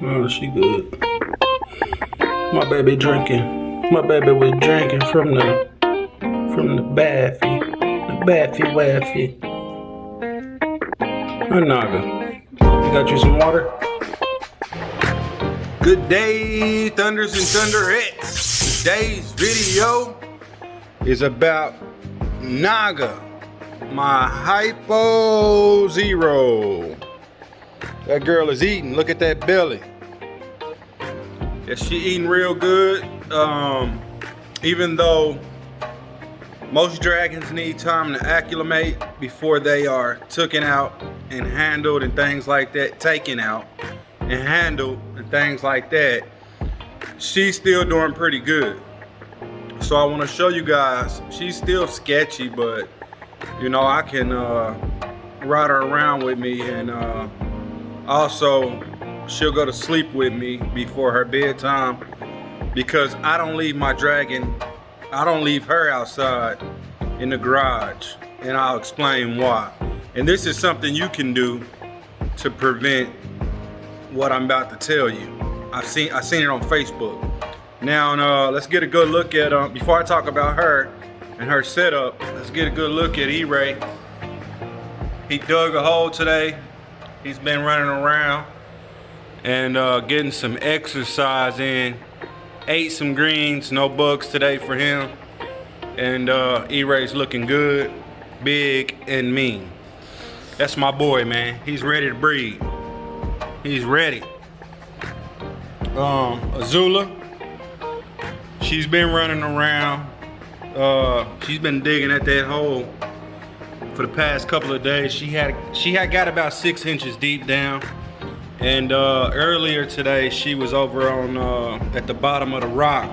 Oh, she good. My baby drinking. My baby was drinking from the baffy. The baffy waffy. Naga. You got you some water? Good day, Thunders and Thunderettes. Today's video is about Naga, my Hypo Zero. That girl is eating. Look at that belly. Yeah, she eating real good. Even though most dragons need time to acclimate before they are taken out and handled and things like that, taken out and handled and things like that, she's still doing pretty good. So I want to show you guys, she's still sketchy, but you know, I can ride her around with me, and also she'll go to sleep with me before her bedtime, because I don't leave my dragon, I don't leave her outside in the garage, and I'll explain why. And this is something you can do to prevent what I'm about to tell you. I seen it on Facebook. Now let's get a good look at before I talk about her and her setup. Let's get a good look at E-Ray. He dug a hole today. He's been running around and getting some exercise in. Ate some greens, no bugs today for him. And E-Ray's looking good, big and mean. That's my boy, man. He's ready to breed. He's ready. Azula, she's been running around. She's been digging at that hole for the past couple of days. She had got about 6 inches deep down. And earlier today, she was over on at the bottom of the rock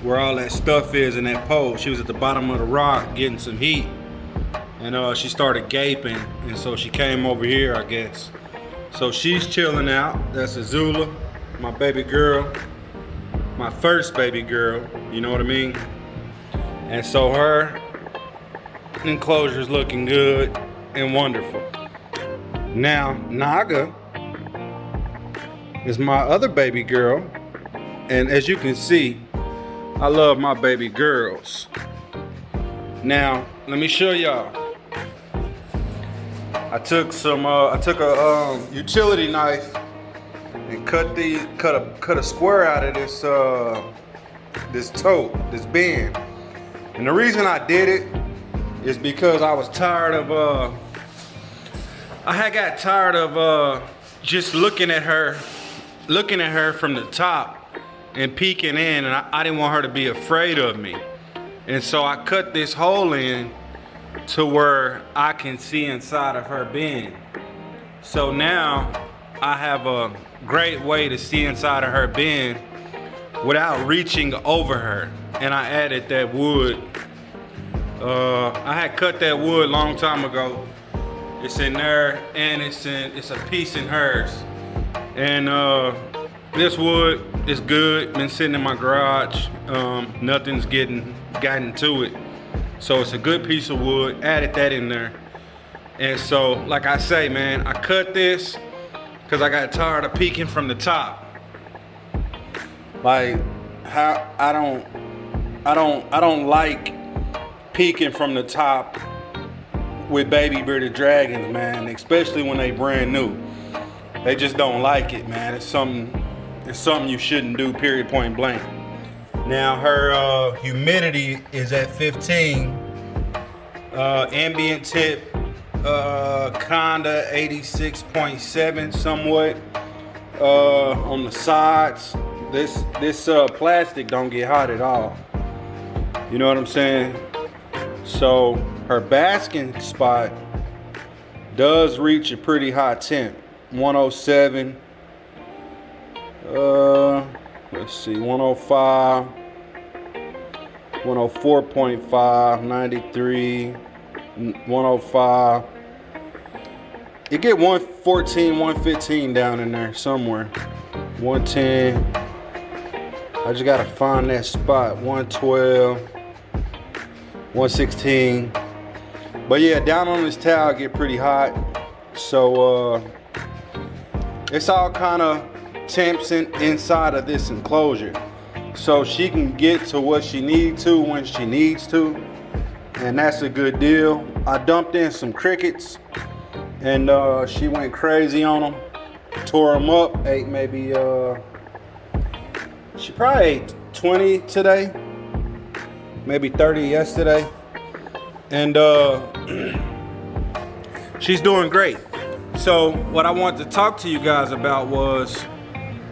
where all that stuff is in that pole. She was at the bottom of the rock getting some heat, and she started gaping, and so she came over here, I guess. So she's chilling out. That's Azula, my baby girl, my first baby girl, you know what I mean? And so her enclosure's looking good and wonderful. Now, Naga is my other baby girl, and as you can see, I love my baby girls. Now, let me show y'all. I took a utility knife and cut a square out of this tote, this bend. And the reason I did it is because I was tired of I had got tired of just looking at her from the top and peeking in, and I didn't want her to be afraid of me. And so I cut this hole in to where I can see inside of her bin. So now I have a great way to see inside of her bin without reaching over her. And I added that wood. I had cut that wood long time ago. It's in there, and it's a piece in hers. And this wood is good. Been sitting in my garage. Nothing's gotten to it. So it's a good piece of wood. Added that in there. And so, like I say, man, I cut this because I got tired of peeking from the top. Like, how I don't like peeking from the top with baby bearded dragons, man, especially when they brand new. They just don't like it, man. It's something you shouldn't do, period, point blank. Now her humidity is at 15. Ambient tip, kinda 86.7 somewhat. On the sides, this plastic don't get hot at all. You know what I'm saying? So her basking spot does reach a pretty high temp. 107. Let's see, 105, 104.5, 93, 105. It get 114, 115 down in there somewhere. 110. I just gotta find that spot. 112, 116. But yeah, down on this towel get pretty hot. So it's all kind of temps inside of this enclosure, so she can get to what she needs to when she needs to, and that's a good deal. I dumped in some crickets, and she went crazy on them, tore them up. Ate maybe she probably ate 20 today, maybe 30 yesterday, and she's doing great. So what I wanted to talk to you guys about was,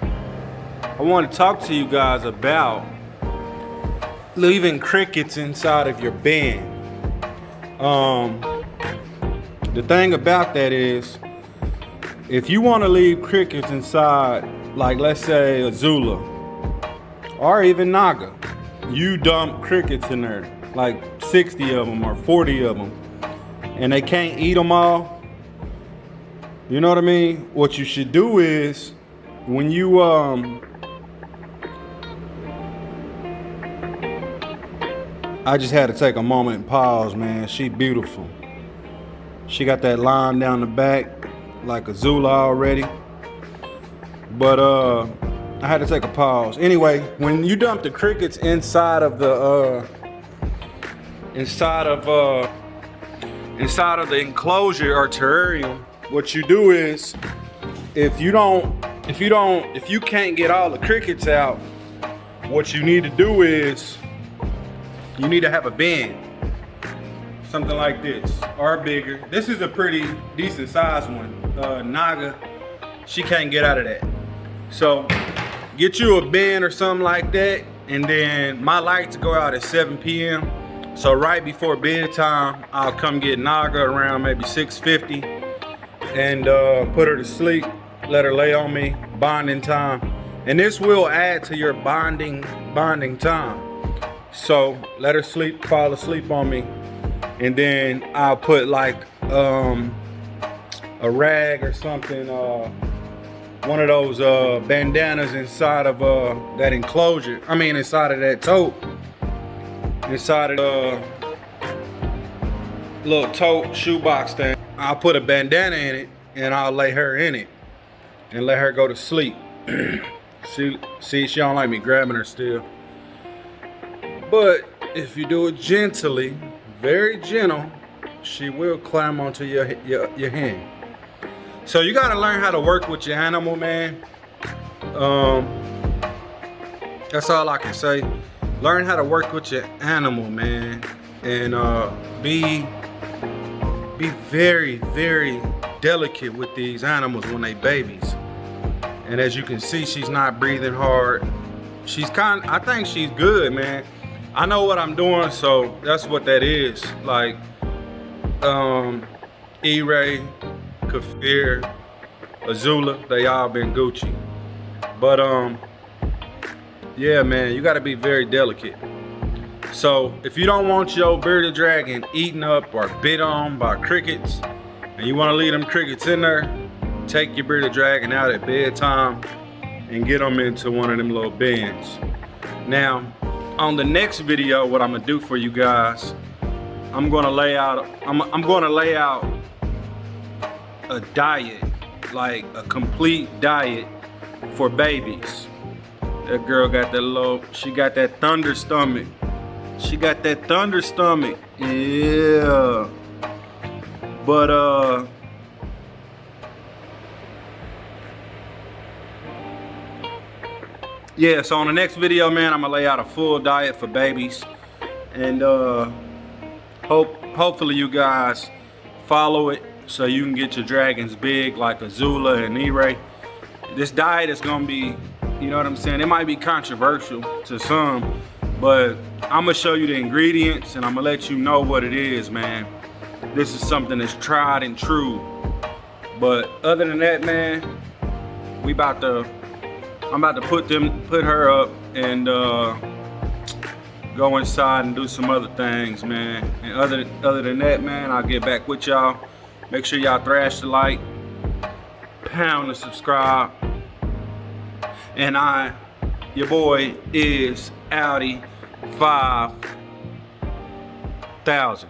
I want to talk to you guys about leaving crickets inside of your bin. The thing about that is, if you want to leave crickets inside, like let's say Azula or even Naga, you dump crickets in there, like 60 of them or 40 of them, and they can't eat them all. You know what I mean? What you should do is, when you I just had to take a moment and pause, man. She beautiful. She got that line down the back like Azula already. But I had to take a pause. Anyway, when you dump the crickets inside of the inside of the enclosure or terrarium, what you do is, if you can't get all the crickets out, what you need to do is, you need to have a bin, something like this or bigger. This is a pretty decent sized one. Naga, she can't get out of that. So get you a bin or something like that, and then my lights go out at 7 p.m. So right before bedtime, I'll come get Naga around maybe 6:50 and put her to sleep, let her lay on me, bonding time. And this will add to your bonding time. So let her sleep, fall asleep on me, and then I'll put like a rag or something, one of those bandanas inside of that enclosure. I mean, inside of that tote, inside of the little tote shoebox thing. I'll put a bandana in it, and I'll lay her in it and let her go to sleep. See, she don't like me grabbing her still. But if you do it gently, very gentle, she will climb onto your hand. So you gotta learn how to work with your animal, man. That's all I can say. Learn how to work with your animal, man, and be very, very delicate with these animals when they babies. And as you can see, she's not breathing hard. I think she's good, man. I know what I'm doing, so that's what that is. Like, E-Ray, Kafir, Azula, they all been Gucci. But yeah, man, you gotta be very delicate. So if you don't want your bearded dragon eaten up or bit on by crickets, and you wanna leave them crickets in there, take your bearded dragon out at bedtime and get them into one of them little bins. Now, on the next video, what I'm gonna do for you guys, I'm gonna lay out a diet, like a complete diet for babies. That girl got that she got that thunder stomach. She got that thunder stomach, yeah. But yeah, so on the next video, man, I'm gonna lay out a full diet for babies, and hopefully you guys follow it so you can get your dragons big like Azula and E-Ray. This diet is gonna be, you know what I'm saying, it might be controversial to some, but I'm gonna show you the ingredients and I'm gonna let you know what it is, man. This is something that's tried and true. But other than that, man, I'm about to put her up and go inside and do some other things, man. And other than that, man, I'll get back with y'all. Make sure y'all thrash the like, pound the subscribe, and your boy is Outtie 5000.